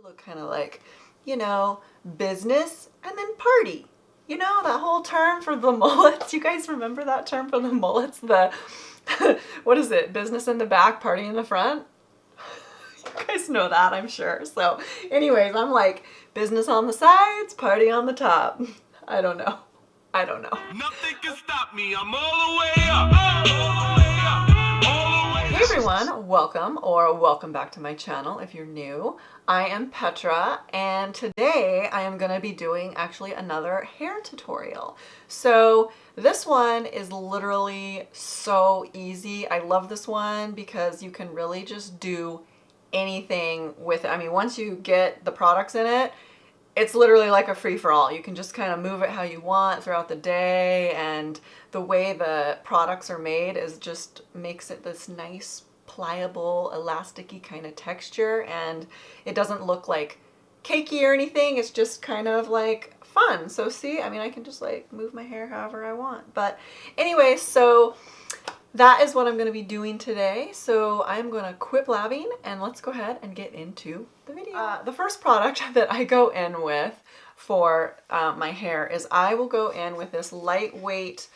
look kind of like, you know, business and then party. You know, that whole term for the mullets. You guys remember that term for the mullets? The, what is it? Business in the back, party in the front? You guys know that, I'm sure. So anyways, I'm like, business on the sides, party on the top. I don't know. I don't know. Nothing can stop me. I'm all the way up. All the way up. All the way up. Hey everyone, welcome or welcome back to my channel if you're new. I am Petra and today I am going to be doing actually another hair tutorial. So this one is literally so easy. I love this one because you can really just do anything with it. I mean, once you get the products in it, it's literally like a free-for-all. You can just kind of move it how you want throughout the day, and the way the products are made is just makes it this nice, pliable, elasticy kind of texture, and it doesn't look like cakey or anything. It's just kind of like fun. So see, I mean, I can just like move my hair however I want. But anyway, so that is what I'm going to be doing today. So I'm going to quit blabbing and let's go ahead and get into the video. The first product that I go in with for my hair is I will go in with this lightweight,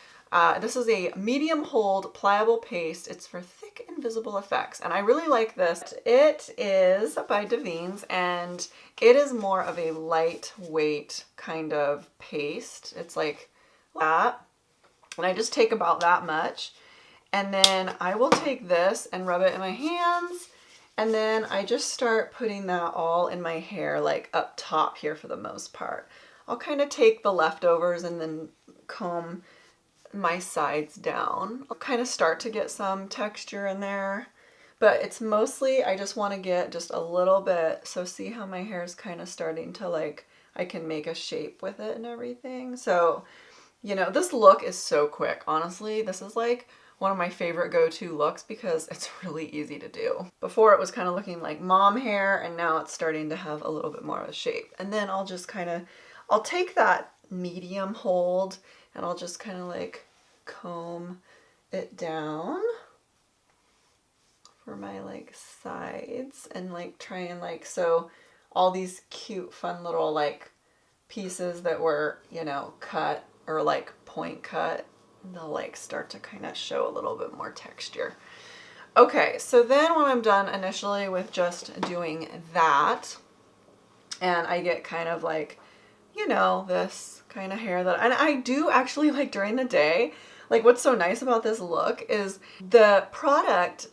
this is a medium hold pliable paste. It's for thick invisible effects and I really like this. It is by Davines and it is more of a lightweight kind of paste. It's like that, and I just take about that much. And then I will take this and rub it in my hands, and then I just start putting that all in my hair, like up top here for the most part. I'll kind of take the leftovers and then comb my sides down. I'll kind of start to get some texture in there, but it's mostly I just want to get just a little bit. So see how my hair is kind of starting to like, I can make a shape with it and everything. So, you know, this look is so quick. Honestly, this is like one of my favorite go-to looks because it's really easy to do. Before it was kind of looking like mom hair, and now it's starting to have a little bit more of a shape. And then I'll just kind of, I'll take that medium hold and I'll just kind of like comb it down for my like sides and like try and like, so all these cute fun little like pieces that were, you know, cut or like point cut, they'll like start to kind of show a little bit more texture. Okay, so then when I'm done initially with just doing that, and I get kind of like, you know, this kind of hair that, and I do actually like during the day, like what's so nice about this look is the product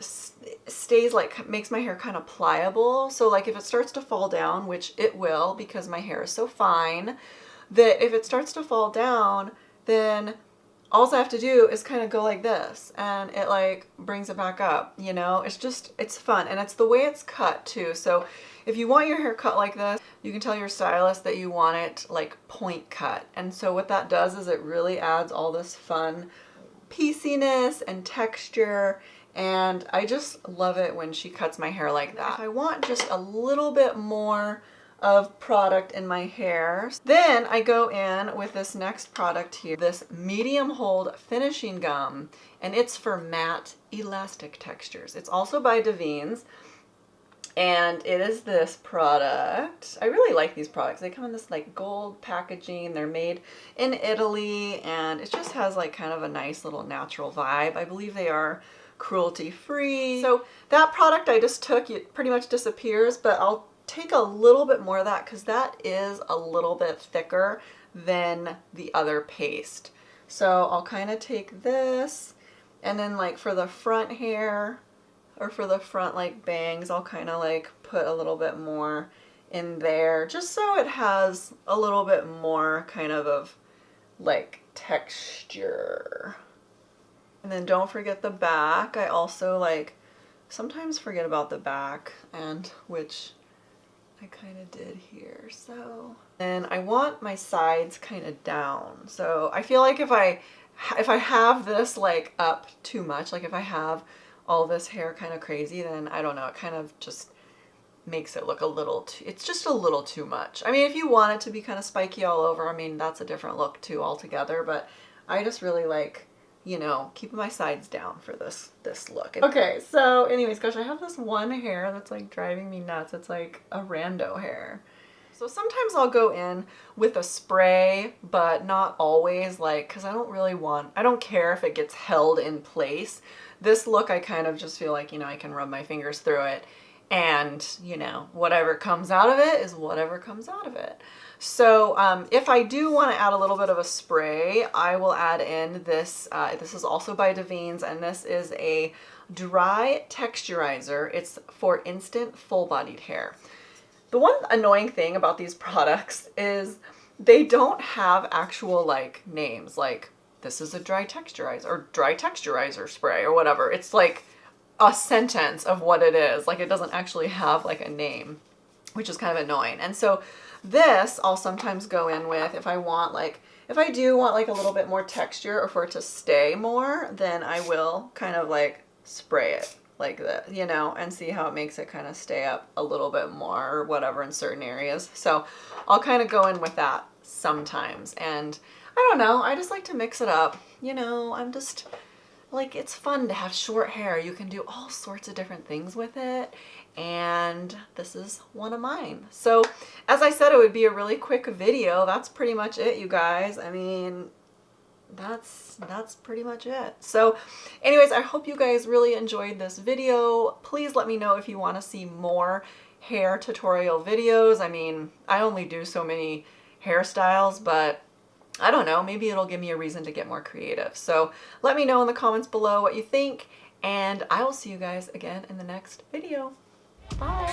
stays like, makes my hair kind of pliable. So like if it starts to fall down, which it will because my hair is so fine, that if it starts to fall down, then all I have to do is kind of go like this and it like brings it back up, you know. It's just, it's fun, and it's the way it's cut too. So if you want your hair cut like this, you can tell your stylist that you want it like point cut. And so what that does is it really adds all this fun pieciness and texture, and I just love it when she cuts my hair like that. If I want just a little bit more of product in my hair, then I go in with this next product here, this medium hold finishing gum, and it's for matte elastic textures. It's also by Davines, and it is this product. I really like these products. They come in this like gold packaging. They're made in Italy, and it just has like kind of a nice little natural vibe. I believe they are cruelty free. So that product I just took, it pretty much disappears, but I'll take a little bit more of that because that is a little bit thicker than the other paste. So I'll kind of take this, and then like for the front hair or for the front like bangs, I'll kind of like put a little bit more in there just so it has a little bit more kind of like texture. And then don't forget the back. I also like sometimes forget about the back, and which I kind of did here. So, and I want my sides kind of down. So I feel like if I have this like up too much, like if I have all this hair kind of crazy, then I don't know, it kind of just makes it look a little too, it's just a little too much. I mean, if you want it to be kind of spiky all over, I mean, that's a different look too altogether, but I just really like you know, keeping my sides down for this look. Okay, so anyways, gosh, I have this one hair that's like driving me nuts. It's like a rando hair. So sometimes I'll go in with a spray, but not always, like, because I don't care if it gets held in place. This look, I kind of just feel like, you know, I can rub my fingers through it and, you know, whatever comes out of it is whatever comes out of it. So if I do want to add a little bit of a spray, I will add in this, this is also by Davines, and this is a dry texturizer. It's for instant full-bodied hair. The one annoying thing about these products is they don't have actual like names, like this is a dry texturizer or dry texturizer spray or whatever. It's like a sentence of what it is. Like it doesn't actually have like a name, which is kind of annoying. And so this I'll sometimes go in with if I do want like a little bit more texture or for it to stay more, then I will kind of like spray it like that, you know, and see how it makes it kind of stay up a little bit more or whatever in certain areas. So I'll kind of go in with that sometimes. And I don't know, I just like to mix it up. You know, I'm just like, it's fun to have short hair. You can do all sorts of different things with it. And this is one of mine. So as I said, it would be a really quick video. That's pretty much it, you guys. I mean, that's pretty much it. So anyways, I hope you guys really enjoyed this video. Please let me know if you want to see more hair tutorial videos. I mean, I only do so many hairstyles, but I don't know, maybe it'll give me a reason to get more creative. So let me know in the comments below what you think, and I will see you guys again in the next video. Bye.